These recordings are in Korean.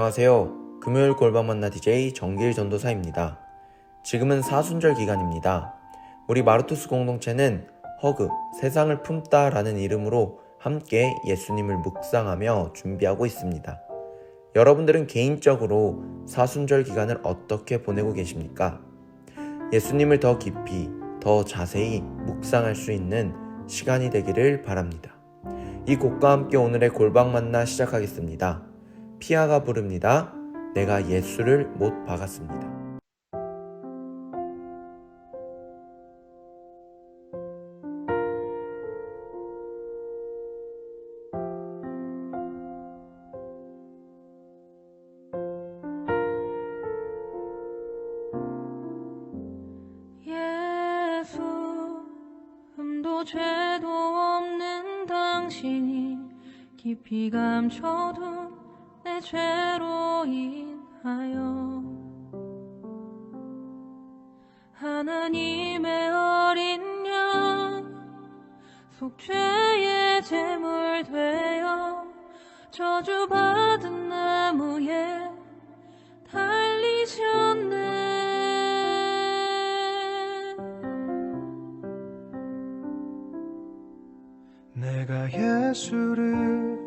안녕하세요. 금요일 골방 만나 DJ 정길 전도사입니다. 지금은 사순절 기간입니다. 우리 마르투스 공동체는 허그, 세상을 품다 라는 이름으로 함께 예수님을 묵상하며 준비하고 있습니다. 여러분들은 개인적으로 사순절 기간을 어떻게 보내고 계십니까? 예수님을 더 깊이, 더 자세히 묵상할 수 있는 시간이 되기를 바랍니다. 이 곡과 함께 오늘의 골방 만나 시작하겠습니다. 피아가 부릅니다. 내가 예수를 못 박았습니다. 죄도 없는 당신이 깊이 감춰둔 내 죄로 인하여 하나님의 어린 양 속죄의 제물 되어 저주받은 나무에 달리셨네. 내가 예수를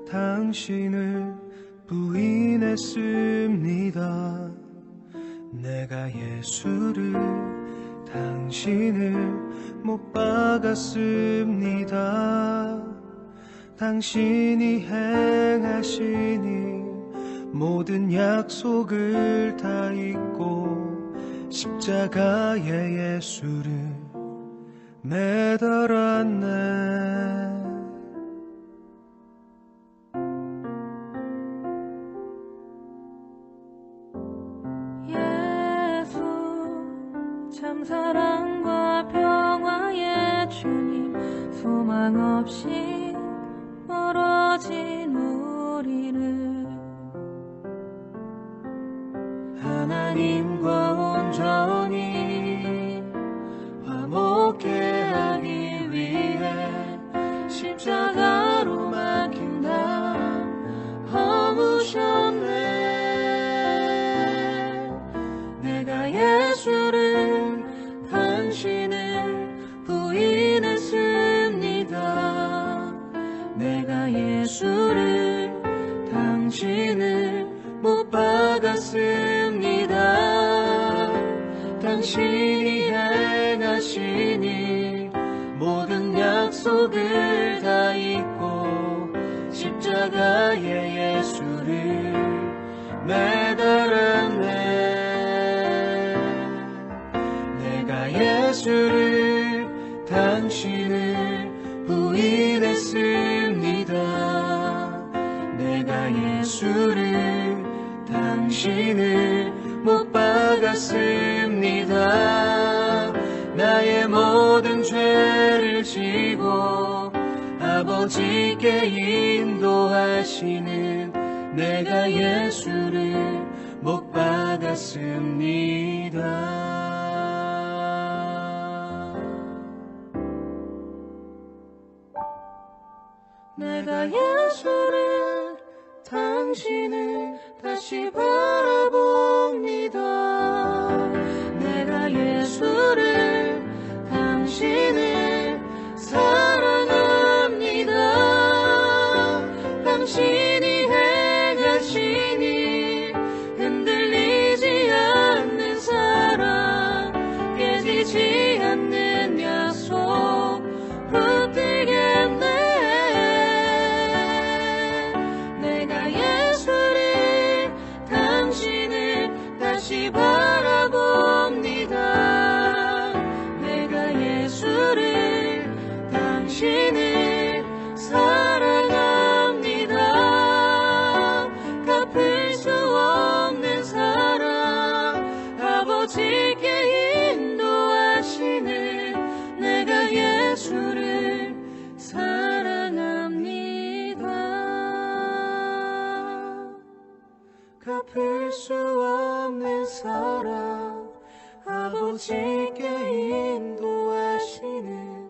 당신을 부인했습니다. 내가 예수를 당신을 못 박았습니다. 당신이 행하시니 모든 약속을 다 잊고 십자가에 예수를 매달았네. 참 사랑과 평화의 주님, 소망 없이 멀어진 우리를 하나님과 온전히 화목해 하기 위해 십자가로 막힌 담 허무셨네. 내가 예수를 당신을 부인했습니다. 내가 예수를 당신을 못 박았습니다. 당신이 행하시니 모든 약속을 다 잊고 십자가에 예수를 매달았네. 예수를 당신을 부인했습니다. 내가 예수를 당신을 못 박았습니다. 나의 모든 죄를 지고 아버지께 인도하시는 내가 예수를 못 박았습니다. 내가 예수를 당신을 다시 바라봅니다. 내가 예수를 당신을 사랑합니다. 당신이 행하시니 흔들리지 않는 사랑, 깨지지 않는 약속 붙들겠네. 바라봅니다. 내가 예수를 당신을 사랑합니다. 갚을 수 없는 사랑, 아버지께 인도하시는 내가 예수를 사랑합니다. 갚을 수 없는 사랑, 아버지께 인도하시는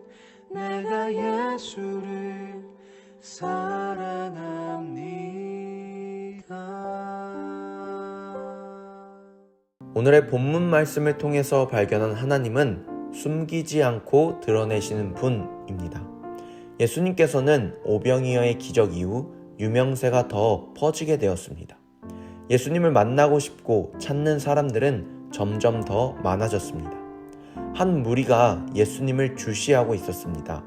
내가 예수를 사랑합니다. 오늘의 본문 말씀을 통해서 발견한 하나님은 숨기지 않고 드러내시는 분입니다. 예수님께서는 오병이어의 기적 이후 유명세가 더 퍼지게 되었습니다. 예수님을 만나고 싶고 찾는 사람들은 점점 더 많아졌습니다. 한 무리가 예수님을 주시하고 있었습니다.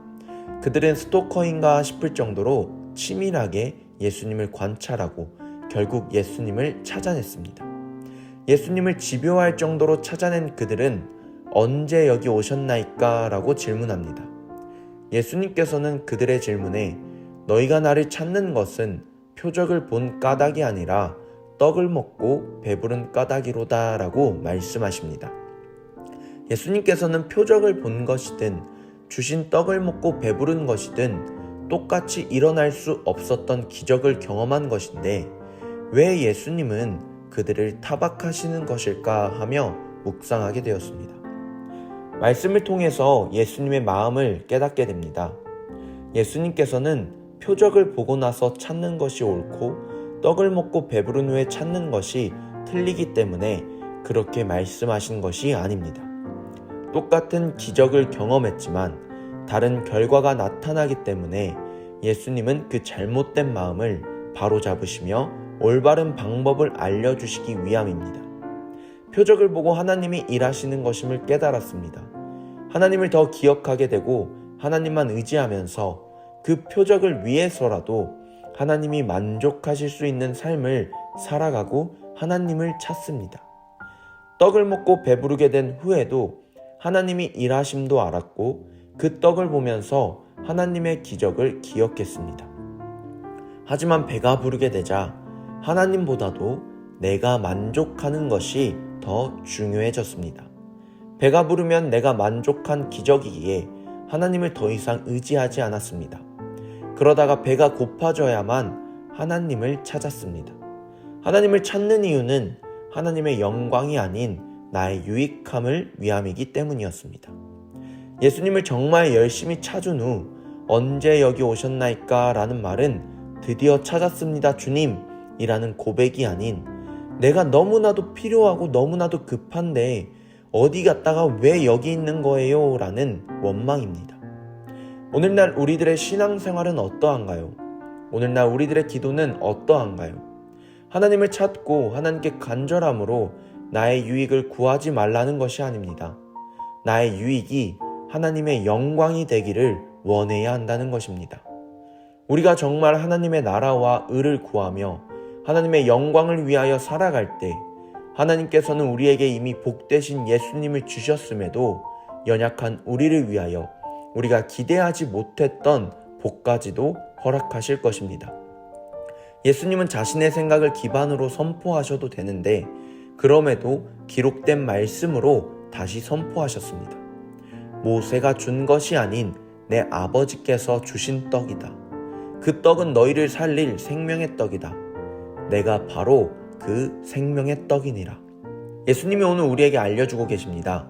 그들은 스토커인가 싶을 정도로 치밀하게 예수님을 관찰하고 결국 예수님을 찾아냈습니다. 예수님을 집요할 정도로 찾아낸 그들은 언제 여기 오셨나이까? 라고 질문합니다. 예수님께서는 그들의 질문에 너희가 나를 찾는 것은 표적을 본 까닭이 아니라 떡을 먹고 배부른 까닭이로다 라고 말씀하십니다. 예수님께서는 표적을 본 것이든 주신 떡을 먹고 배부른 것이든 똑같이 일어날 수 없었던 기적을 경험한 것인데 왜 예수님은 그들을 타박하시는 것일까 하며 묵상하게 되었습니다. 말씀을 통해서 예수님의 마음을 깨닫게 됩니다. 예수님께서는 표적을 보고 나서 찾는 것이 옳고 떡을 먹고 배부른 후에 찾는 것이 틀리기 때문에 그렇게 말씀하신 것이 아닙니다. 똑같은 기적을 경험했지만 다른 결과가 나타나기 때문에 예수님은 그 잘못된 마음을 바로잡으시며 올바른 방법을 알려주시기 위함입니다. 표적을 보고 하나님이 일하시는 것임을 깨달았습니다. 하나님을 더 기억하게 되고 하나님만 의지하면서 그 표적을 위해서라도 하나님이 만족하실 수 있는 삶을 살아가고 하나님을 찾습니다. 떡을 먹고 배부르게 된 후에도 하나님이 일하심도 알았고 그 떡을 보면서 하나님의 기적을 기억했습니다. 하지만 배가 부르게 되자 하나님보다도 내가 만족하는 것이 더 중요해졌습니다. 배가 부르면 내가 만족한 기적이기에 하나님을 더 이상 의지하지 않았습니다. 그러다가 배가 고파져야만 하나님을 찾았습니다. 하나님을 찾는 이유는 하나님의 영광이 아닌 나의 유익함을 위함이기 때문이었습니다. 예수님을 정말 열심히 찾은 후 언제 여기 오셨나이까? 라는 말은 드디어 찾았습니다 주님 이라는 고백이 아닌 내가 너무나도 필요하고 너무나도 급한데 어디 갔다가 왜 여기 있는 거예요? 라는 원망입니다. 오늘날 우리들의 신앙생활은 어떠한가요? 오늘날 우리들의 기도는 어떠한가요? 하나님을 찾고 하나님께 간절함으로 나의 유익을 구하지 말라는 것이 아닙니다. 나의 유익이 하나님의 영광이 되기를 원해야 한다는 것입니다. 우리가 정말 하나님의 나라와 의를 구하며 하나님의 영광을 위하여 살아갈 때 하나님께서는 우리에게 이미 복되신 예수님을 주셨음에도 연약한 우리를 위하여 우리가 기대하지 못했던 복까지도 허락하실 것입니다. 예수님은 자신의 생각을 기반으로 선포하셔도 되는데 그럼에도 기록된 말씀으로 다시 선포하셨습니다. 모세가 준 것이 아닌 내 아버지께서 주신 떡이다. 그 떡은 너희를 살릴 생명의 떡이다. 내가 바로 그 생명의 떡이니라. 예수님이 오늘 우리에게 알려주고 계십니다.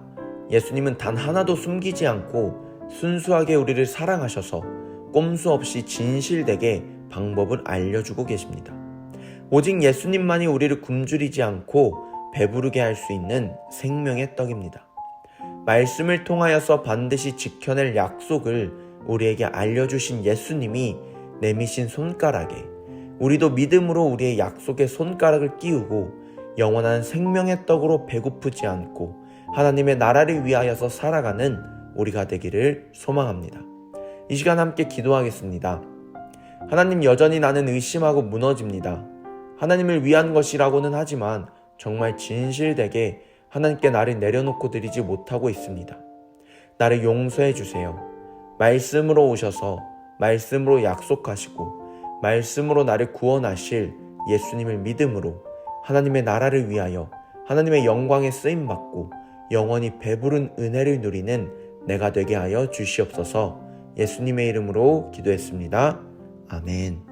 예수님은 단 하나도 숨기지 않고 순수하게 우리를 사랑하셔서 꼼수 없이 진실되게 방법을 알려주고 계십니다. 오직 예수님만이 우리를 굶주리지 않고 배부르게 할 수 있는 생명의 떡입니다. 말씀을 통하여서 반드시 지켜낼 약속을 우리에게 알려주신 예수님이 내미신 손가락에 우리도 믿음으로 우리의 약속의 손가락을 끼우고 영원한 생명의 떡으로 배고프지 않고 하나님의 나라를 위하여서 살아가는 우리가 되기를 소망합니다. 이 시간 함께 기도하겠습니다. 하나님, 여전히 나는 의심하고 무너집니다. 하나님을 위한 것이라고는 하지만 정말 진실되게 하나님께 나를 내려놓고 드리지 못하고 있습니다. 나를 용서해 주세요. 말씀으로 오셔서 말씀으로 약속하시고 말씀으로 나를 구원하실 예수님을 믿음으로 하나님의 나라를 위하여 하나님의 영광에 쓰임받고 영원히 배부른 은혜를 누리는 내가 되게 하여 주시옵소서. 예수님의 이름으로 기도했습니다. 아멘.